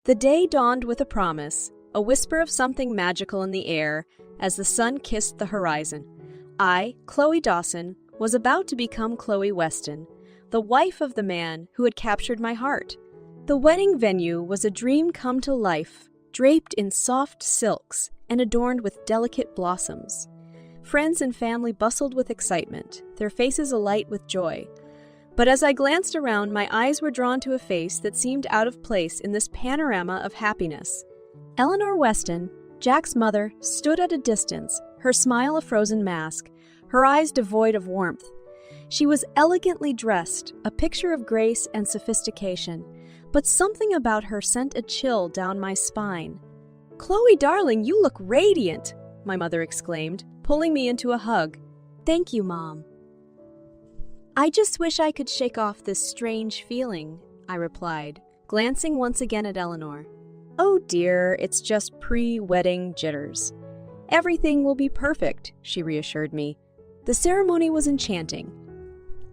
The day dawned with a promise, a whisper of something magical in the air as the sun kissed the horizon. I, Chloe Dawson, was about to become Chloe Weston, the wife of the man who had captured my heart. The wedding venue was a dream come to life, draped in soft silks and adorned with delicate blossoms. Friends and family bustled with excitement, their faces alight with joy. But as I glanced around, my eyes were drawn to a face that seemed out of place in this panorama of happiness. Eleanor Weston, Jack's mother, stood at a distance, her smile a frozen mask, her eyes devoid of warmth. She was elegantly dressed, a picture of grace and sophistication, but something about her sent a chill down my spine. "Chloe, darling, you look radiant," my mother exclaimed, pulling me into a hug. "Thank you, Mom." "I just wish I could shake off this strange feeling," I replied, glancing once again at Eleanor. "Oh dear, it's just pre-wedding jitters. Everything will be perfect," she reassured me. The ceremony was enchanting.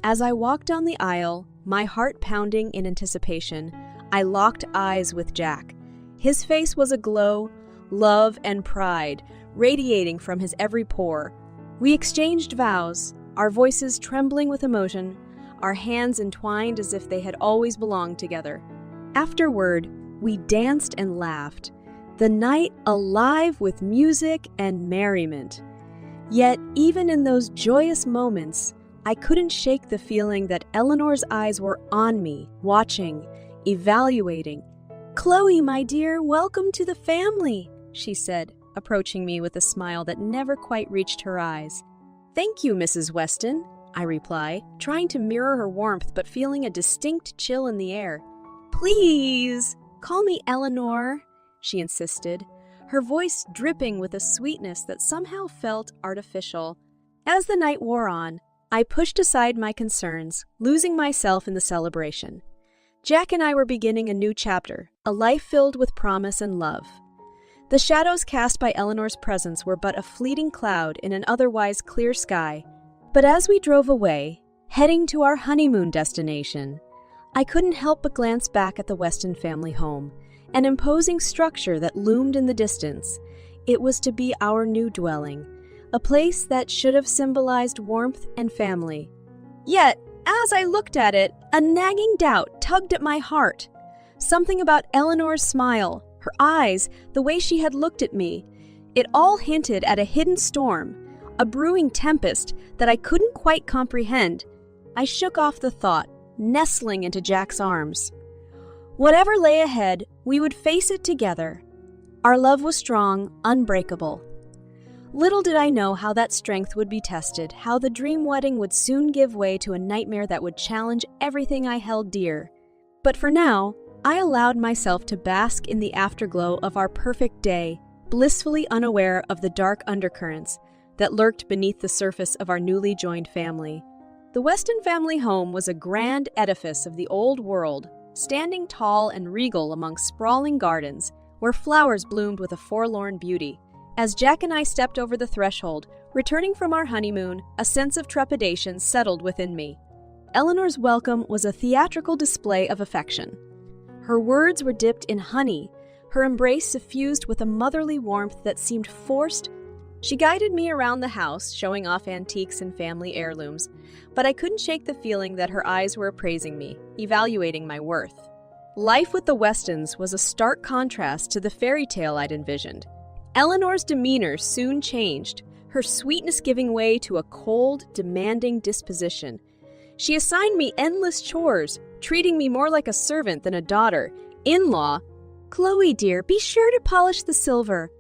As I walked down the aisle, my heart pounding in anticipation, I locked eyes with Jack. His face was aglow, love and pride, radiating from his every pore. We exchanged vows, our voices trembling with emotion, our hands entwined as if they had always belonged together. Afterward, we danced and laughed, the night alive with music and merriment. Yet, even in those joyous moments, I couldn't shake the feeling that Eleanor's eyes were on me, watching, evaluating. "Chloe, my dear, welcome to the family," she said, approaching me with a smile that never quite reached her eyes. "Thank you, Mrs. Weston," I reply, trying to mirror her warmth but feeling a distinct chill in the air. "Please, call me Eleanor," she insisted, her voice dripping with a sweetness that somehow felt artificial. As the night wore on, I pushed aside my concerns, losing myself in the celebration. Jack and I were beginning a new chapter, a life filled with promise and love. The shadows cast by Eleanor's presence were but a fleeting cloud in an otherwise clear sky. But as we drove away, heading to our honeymoon destination, I couldn't help but glance back at the Weston family home, an imposing structure that loomed in the distance. It was to be our new dwelling, a place that should have symbolized warmth and family. Yet, as I looked at it, a nagging doubt tugged at my heart. Something about Eleanor's smile, her eyes, the way she had looked at me, it all hinted at a hidden storm, a brewing tempest that I couldn't quite comprehend. I shook off the thought, nestling into Jack's arms. Whatever lay ahead, we would face it together. Our love was strong, unbreakable. Little did I know how that strength would be tested, how the dream wedding would soon give way to a nightmare that would challenge everything I held dear. But for now, I allowed myself to bask in the afterglow of our perfect day, blissfully unaware of the dark undercurrents that lurked beneath the surface of our newly joined family. The Weston family home was a grand edifice of the old world, standing tall and regal among sprawling gardens where flowers bloomed with a forlorn beauty. As Jack and I stepped over the threshold, returning from our honeymoon, a sense of trepidation settled within me. Eleanor's welcome was a theatrical display of affection. Her words were dipped in honey, her embrace suffused with a motherly warmth that seemed forced. She guided me around the house, showing off antiques and family heirlooms, but I couldn't shake the feeling that her eyes were appraising me, evaluating my worth. Life with the Westons was a stark contrast to the fairy tale I'd envisioned. Eleanor's demeanor soon changed, her sweetness giving way to a cold, demanding disposition. She assigned me endless chores, treating me more like a servant than a daughter. In-law, "Chloe, dear, be sure to polish the silver.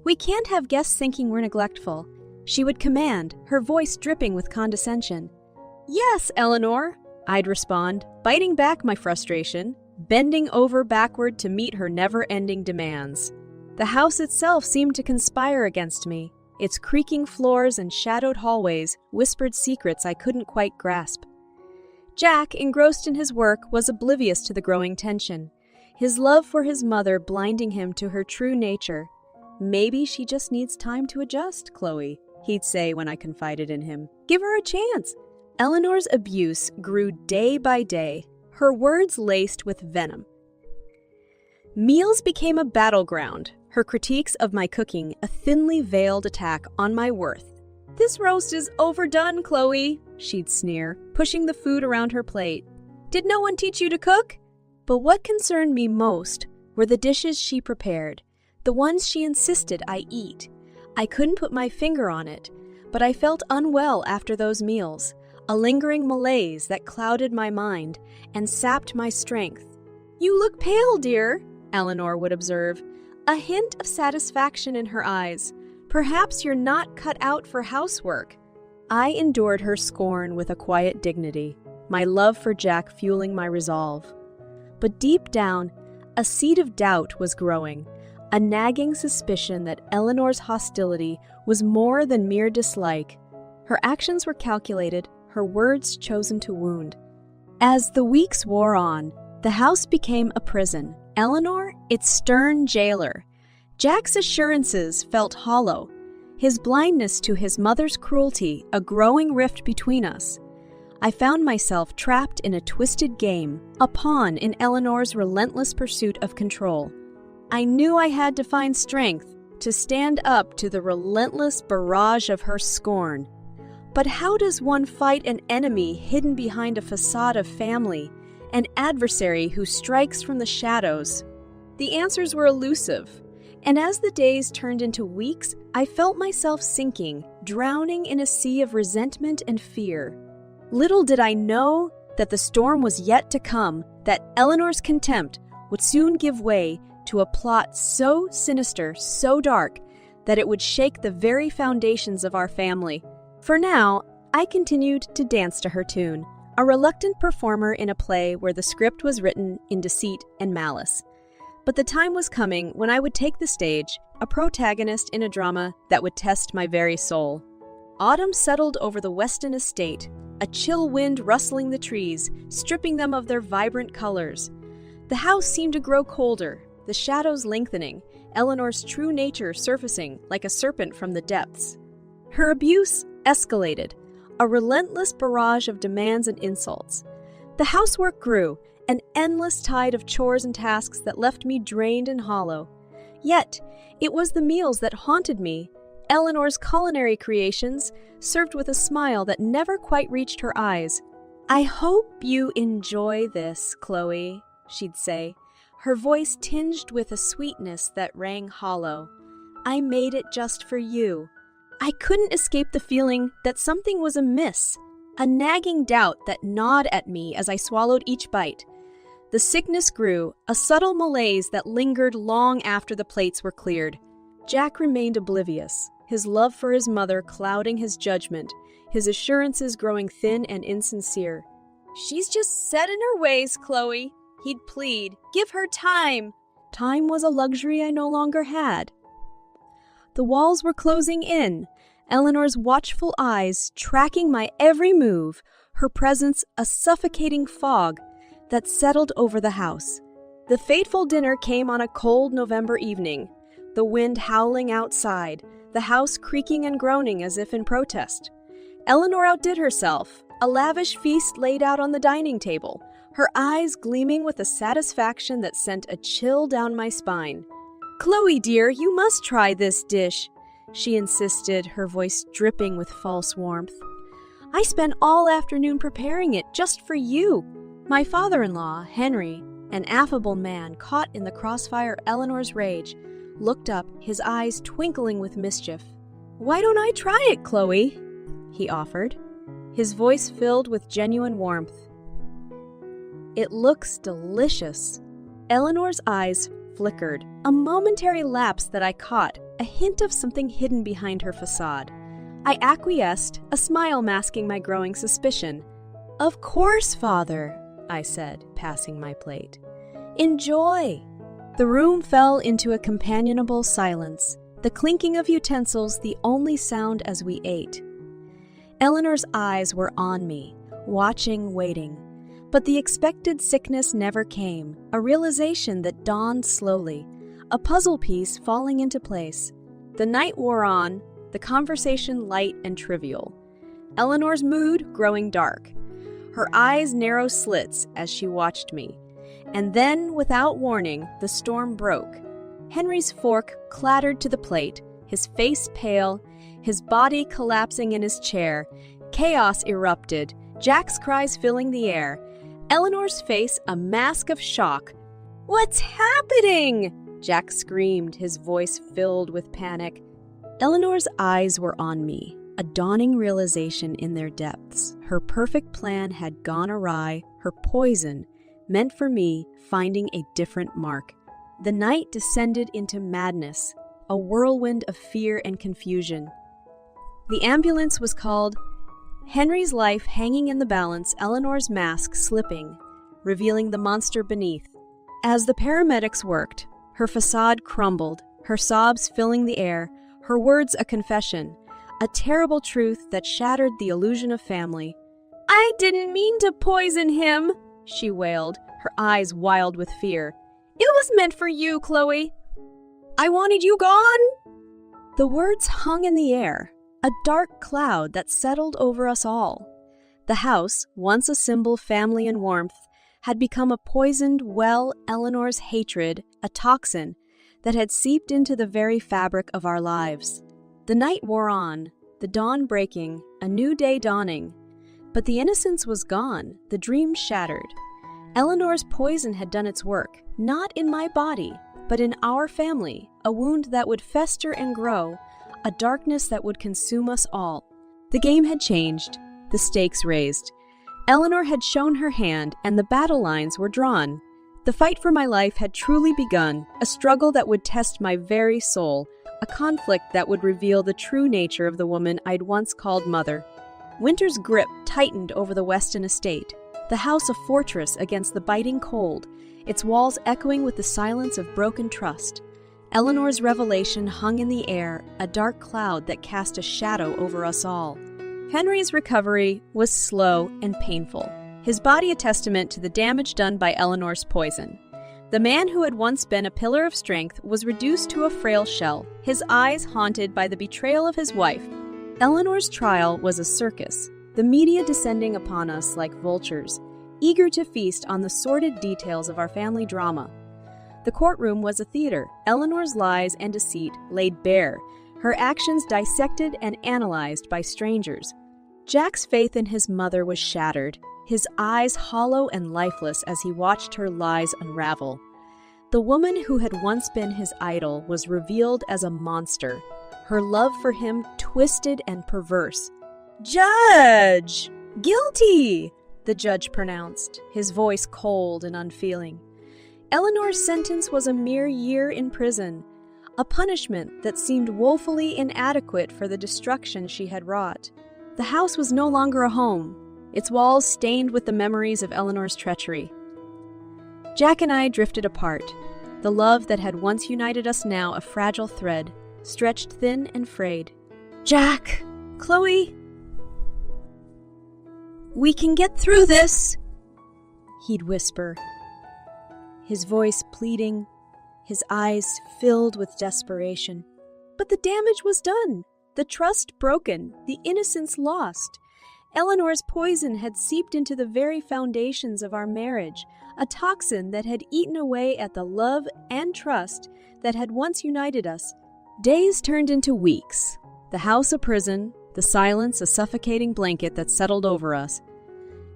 We can't have guests thinking we're neglectful," she would command, her voice dripping with condescension. "Yes, Eleanor," I'd respond, biting back my frustration, bending over backward to meet her never-ending demands. The house itself seemed to conspire against me. Its creaking floors and shadowed hallways whispered secrets I couldn't quite grasp. Jack, engrossed in his work, was oblivious to the growing tension, his love for his mother blinding him to her true nature. "Maybe she just needs time to adjust, Chloe," he'd say when I confided in him. "Give her a chance." Eleanor's abuse grew day by day, her words laced with venom. Meals became a battleground, her critiques of my cooking a thinly veiled attack on my worth. "This roast is overdone, Chloe," she'd sneer, pushing the food around her plate. "Did no one teach you to cook?" But what concerned me most were the dishes she prepared, the ones she insisted I eat. I couldn't put my finger on it, but I felt unwell after those meals, a lingering malaise that clouded my mind and sapped my strength. "You look pale, dear," Eleanor would observe, a hint of satisfaction in her eyes. "Perhaps you're not cut out for housework." I endured her scorn with a quiet dignity, my love for Jack fueling my resolve. But deep down, a seed of doubt was growing, a nagging suspicion that Eleanor's hostility was more than mere dislike. Her actions were calculated, her words chosen to wound. As the weeks wore on, the house became a prison, Eleanor its stern jailer. Jack's assurances felt hollow, his blindness to his mother's cruelty a growing rift between us. I found myself trapped in a twisted game, a pawn in Eleanor's relentless pursuit of control. I knew I had to find strength to stand up to the relentless barrage of her scorn. But how does one fight an enemy hidden behind a facade of family, an adversary who strikes from the shadows? The answers were elusive, and as the days turned into weeks, I felt myself sinking, drowning in a sea of resentment and fear. Little did I know that the storm was yet to come, that Eleanor's contempt would soon give way to a plot so sinister, so dark, that it would shake the very foundations of our family. For now, I continued to dance to her tune, a reluctant performer in a play where the script was written in deceit and malice. But the time was coming when I would take the stage, a protagonist in a drama that would test my very soul. Autumn settled over the Weston estate, a chill wind rustling the trees, stripping them of their vibrant colors. The house seemed to grow colder, the shadows lengthening, Eleanor's true nature surfacing like a serpent from the depths. Her abuse escalated, a relentless barrage of demands and insults. The housework grew, an endless tide of chores and tasks that left me drained and hollow. Yet, it was the meals that haunted me, Eleanor's culinary creations, served with a smile that never quite reached her eyes. "I hope you enjoy this, Chloe," she'd say, her voice tinged with a sweetness that rang hollow. "I made it just for you." I couldn't escape the feeling that something was amiss, a nagging doubt that gnawed at me as I swallowed each bite. The sickness grew, a subtle malaise that lingered long after the plates were cleared. Jack remained oblivious, his love for his mother clouding his judgment, his assurances growing thin and insincere. "She's just set in her ways, Chloe," he'd plead. "Give her time." Time was a luxury I no longer had. The walls were closing in, Eleanor's watchful eyes tracking my every move, her presence a suffocating fog that settled over the house. The fateful dinner came on a cold November evening, the wind howling outside, the house creaking and groaning as if in protest. Eleanor outdid herself, a lavish feast laid out on the dining table, her eyes gleaming with a satisfaction that sent a chill down my spine. "Chloe, dear, you must try this dish," she insisted, her voice dripping with false warmth. "I spent all afternoon preparing it just for you." My father-in-law, Henry, an affable man caught in the crossfire of Eleanor's rage, looked up, his eyes twinkling with mischief. "Why don't I try it, Chloe?" he offered, his voice filled with genuine warmth. "It looks delicious." Eleanor's eyes flickered, a momentary lapse that I caught, a hint of something hidden behind her facade. I acquiesced, a smile masking my growing suspicion. "Of course, Father," I said, passing my plate. "Enjoy." The room fell into a companionable silence, the clinking of utensils the only sound as we ate. Eleanor's eyes were on me, watching, waiting. But the expected sickness never came, a realization that dawned slowly, a puzzle piece falling into place. The night wore on, the conversation light and trivial. Eleanor's mood growing dark, her eyes narrow slits as she watched me. And then, without warning, the storm broke. Henry's fork clattered to the plate, his face pale, his body collapsing in his chair. Chaos erupted, Jack's cries filling the air. Eleanor's face a mask of shock. "What's happening?" Jack screamed, his voice filled with panic. Eleanor's eyes were on me, a dawning realization in their depths. Her perfect plan had gone awry, her poison, meant for me, finding a different mark. The night descended into madness, a whirlwind of fear and confusion. The ambulance was called. Henry's life hanging in the balance, Eleanor's mask slipping, revealing the monster beneath. As the paramedics worked, her facade crumbled, her sobs filling the air, her words a confession, a terrible truth that shattered the illusion of family. "I didn't mean to poison him," she wailed, her eyes wild with fear. "It was meant for you, Chloe. I wanted you gone." The words hung in the air, a dark cloud that settled over us all. The house, once a symbol of family and warmth, had become a poisoned well. Eleanor's hatred, a toxin that had seeped into the very fabric of our lives. The night wore on, the dawn breaking, a new day dawning. But the innocence was gone, the dream shattered. Eleanor's poison had done its work, not in my body, but in our family, a wound that would fester and grow, a darkness that would consume us all. The game had changed, the stakes raised. Eleanor had shown her hand, and the battle lines were drawn. The fight for my life had truly begun, a struggle that would test my very soul, a conflict that would reveal the true nature of the woman I'd once called mother. Winter's grip tightened over the Weston estate, the house a fortress against the biting cold, its walls echoing with the silence of broken trust. Eleanor's revelation hung in the air, a dark cloud that cast a shadow over us all. Henry's recovery was slow and painful, his body a testament to the damage done by Eleanor's poison. The man who had once been a pillar of strength was reduced to a frail shell, his eyes haunted by the betrayal of his wife. Eleanor's trial was a circus, the media descending upon us like vultures, eager to feast on the sordid details of our family drama. The courtroom was a theater, Eleanor's lies and deceit laid bare, her actions dissected and analyzed by strangers. Jack's faith in his mother was shattered, his eyes hollow and lifeless as he watched her lies unravel. The woman who had once been his idol was revealed as a monster, her love for him twisted and perverse. "Judge! Guilty!" the judge pronounced, his voice cold and unfeeling. Eleanor's sentence was a mere year in prison, a punishment that seemed woefully inadequate for the destruction she had wrought. The house was no longer a home, its walls stained with the memories of Eleanor's treachery. Jack and I drifted apart, the love that had once united us now a fragile thread, stretched thin and frayed. "Jack! Chloe! We can get through this!" he'd whisper, his voice pleading, his eyes filled with desperation. But the damage was done, the trust broken, the innocence lost. Eleanor's poison had seeped into the very foundations of our marriage, a toxin that had eaten away at the love and trust that had once united us. Days turned into weeks, the house a prison, the silence a suffocating blanket that settled over us.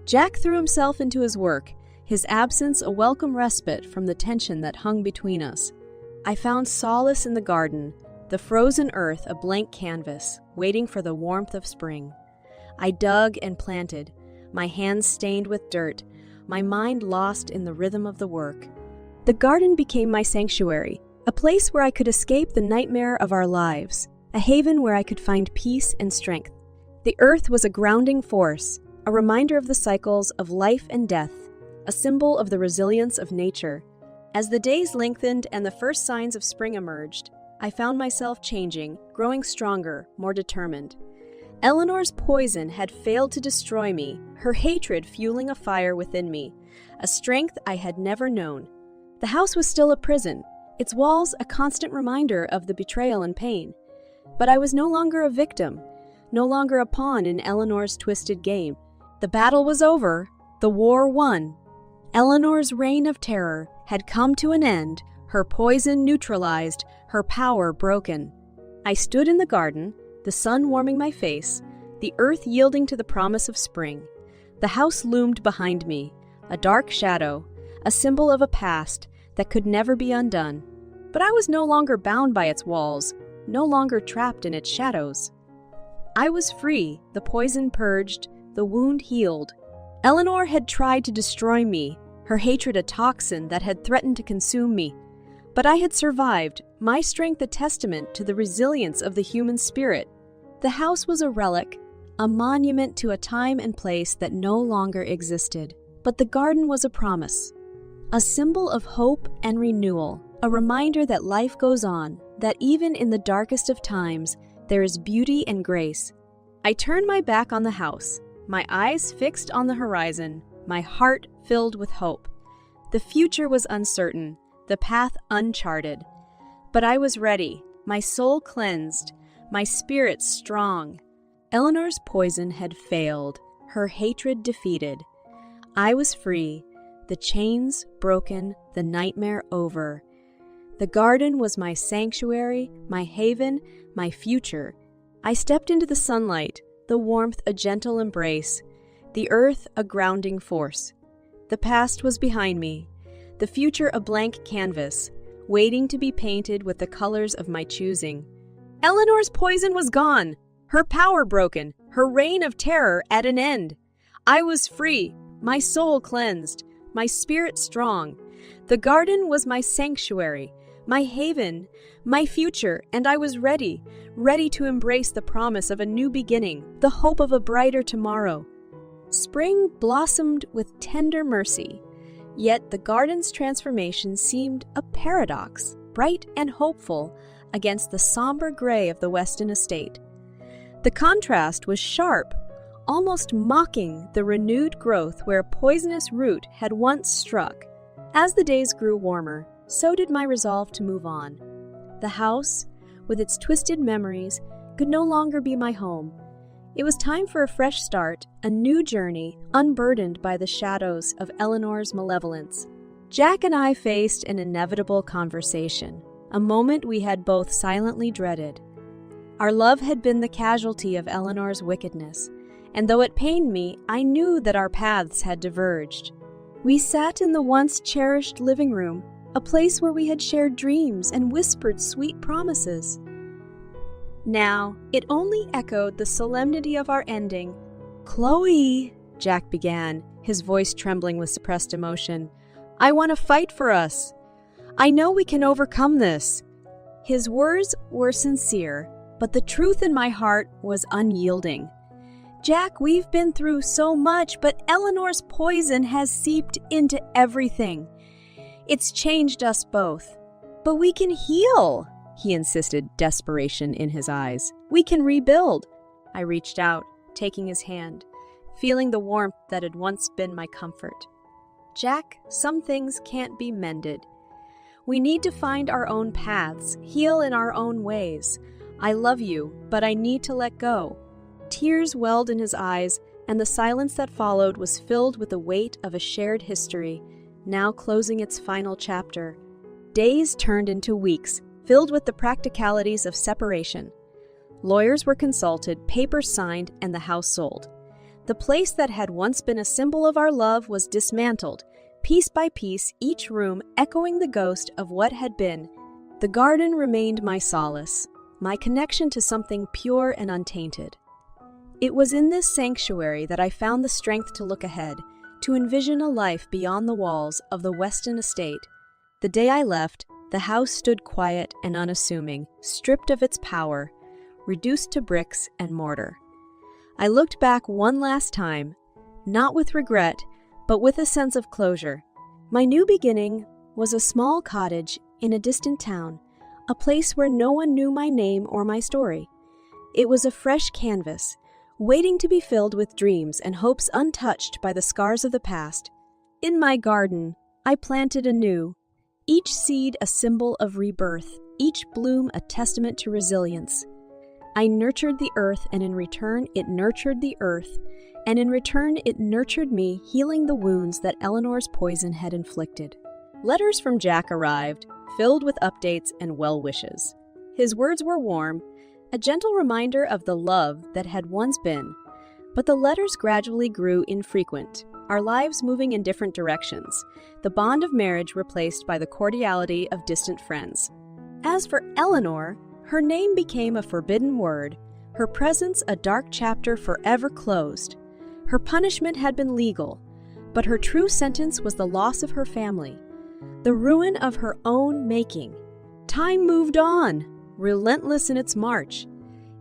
Jack threw himself into his work, his absence a welcome respite from the tension that hung between us. I found solace in the garden, the frozen earth a blank canvas, waiting for the warmth of spring. I dug and planted, my hands stained with dirt, my mind lost in the rhythm of the work. The garden became my sanctuary, a place where I could escape the nightmare of our lives, a haven where I could find peace and strength. The earth was a grounding force, a reminder of the cycles of life and death, a symbol of the resilience of nature. As the days lengthened and the first signs of spring emerged, I found myself changing, growing stronger, more determined. Eleanor's poison had failed to destroy me, her hatred fueling a fire within me, a strength I had never known. The house was still a prison, its walls a constant reminder of the betrayal and pain. But I was no longer a victim, no longer a pawn in Eleanor's twisted game. The battle was over, the war won. Eleanor's reign of terror had come to an end, her poison neutralized, her power broken. I stood in the garden, the sun warming my face, the earth yielding to the promise of spring. The house loomed behind me, a dark shadow, a symbol of a past that could never be undone. But I was no longer bound by its walls, no longer trapped in its shadows. I was free, the poison purged, the wound healed. Eleanor had tried to destroy me, her hatred a toxin that had threatened to consume me. But I had survived, my strength a testament to the resilience of the human spirit. The house was a relic, a monument to a time and place that no longer existed. But the garden was a promise, a symbol of hope and renewal, a reminder that life goes on, that even in the darkest of times, there is beauty and grace. I turned my back on the house, my eyes fixed on the horizon, my heart filled with hope. The future was uncertain, the path uncharted. But I was ready, my soul cleansed, my spirit strong. Eleanor's poison had failed, her hatred defeated. I was free, the chains broken, the nightmare over. The garden was my sanctuary, my haven, my future. I stepped into the sunlight, the warmth a gentle embrace, the earth a grounding force. The past was behind me, the future a blank canvas, waiting to be painted with the colors of my choosing. Eleanor's poison was gone, her power broken, her reign of terror at an end. I was free, my soul cleansed, my spirit strong. The garden was my sanctuary, my haven, my future, and I was ready to embrace the promise of a new beginning, the hope of a brighter tomorrow. Spring blossomed with tender mercy, yet the garden's transformation seemed a paradox, bright and hopeful against the somber gray of the Weston estate. The contrast was sharp, almost mocking the renewed growth where a poisonous root had once struck. As the days grew warmer, so did my resolve to move on. The house, with its twisted memories, could no longer be my home. It was time for a fresh start, a new journey, unburdened by the shadows of Eleanor's malevolence. Jack and I faced an inevitable conversation, a moment we had both silently dreaded. Our love had been the casualty of Eleanor's wickedness, and though it pained me, I knew that our paths had diverged. We sat in the once cherished living room, a place where we had shared dreams and whispered sweet promises. Now, it only echoed the solemnity of our ending. "Chloe," Jack began, his voice trembling with suppressed emotion, "I want to fight for us. I know we can overcome this." His words were sincere, but the truth in my heart was unyielding. "Jack, we've been through so much, but Eleanor's poison has seeped into everything. It's changed us both. But we can heal," he insisted, desperation in his eyes. "We can rebuild." I reached out, taking his hand, feeling the warmth that had once been my comfort. "Jack, some things can't be mended. We need to find our own paths, heal in our own ways. I love you, but I need to let go." Tears welled in his eyes, and the silence that followed was filled with the weight of a shared history, now closing its final chapter. Days turned into weeks, filled with the practicalities of separation. Lawyers were consulted, papers signed, and the house sold. The place that had once been a symbol of our love was dismantled, piece by piece, each room echoing the ghost of what had been. The garden remained my solace, my connection to something pure and untainted. It was in this sanctuary that I found the strength to look ahead, to envision a life beyond the walls of the Weston estate. The day I left, the house stood quiet and unassuming, stripped of its power, reduced to bricks and mortar. I looked back one last time, not with regret, but with a sense of closure. My new beginning was a small cottage in a distant town, a place where no one knew my name or my story. It was a fresh canvas, waiting to be filled with dreams and hopes untouched by the scars of the past. In my garden, I planted anew, each seed a symbol of rebirth, each bloom a testament to resilience. I nurtured the earth, and in return it nurtured the earth, and in return it nurtured me, healing the wounds that Eleanor's poison had inflicted. Letters from Jack arrived, filled with updates and well wishes. His words were warm, a gentle reminder of the love that had once been. But the letters gradually grew infrequent, our lives moving in different directions, the bond of marriage replaced by the cordiality of distant friends. As for Eleanor, her name became a forbidden word, her presence a dark chapter forever closed. Her punishment had been legal, but her true sentence was the loss of her family, the ruin of her own making. Time moved on, relentless in its march,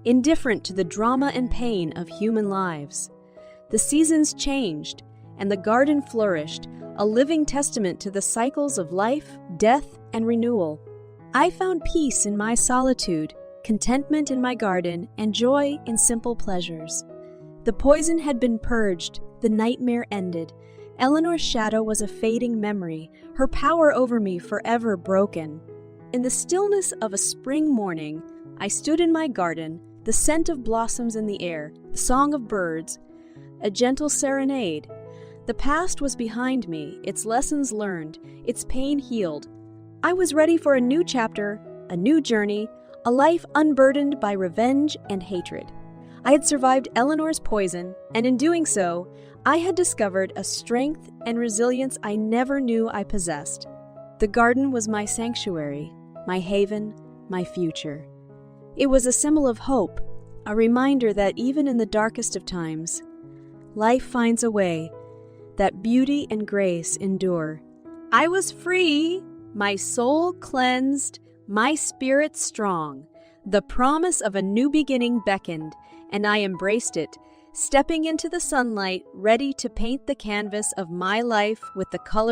indifferent to the drama and pain of human lives. The seasons changed, and the garden flourished, a living testament to the cycles of life, death, and renewal. I found peace in my solitude, contentment in my garden, and joy in simple pleasures. The poison had been purged, the nightmare ended. Eleanor's shadow was a fading memory, her power over me forever broken. In the stillness of a spring morning, I stood in my garden, the scent of blossoms in the air, the song of birds, a gentle serenade. The past was behind me, its lessons learned, its pain healed. I was ready for a new chapter, a new journey, a life unburdened by revenge and hatred. I had survived Eleanor's poison, and in doing so, I had discovered a strength and resilience I never knew I possessed. The garden was my sanctuary, my haven, my future. It was a symbol of hope, a reminder that even in the darkest of times, life finds a way, that beauty and grace endure. I was free, my soul cleansed, my spirit strong. The promise of a new beginning beckoned, and I embraced it, stepping into the sunlight, ready to paint the canvas of my life with the color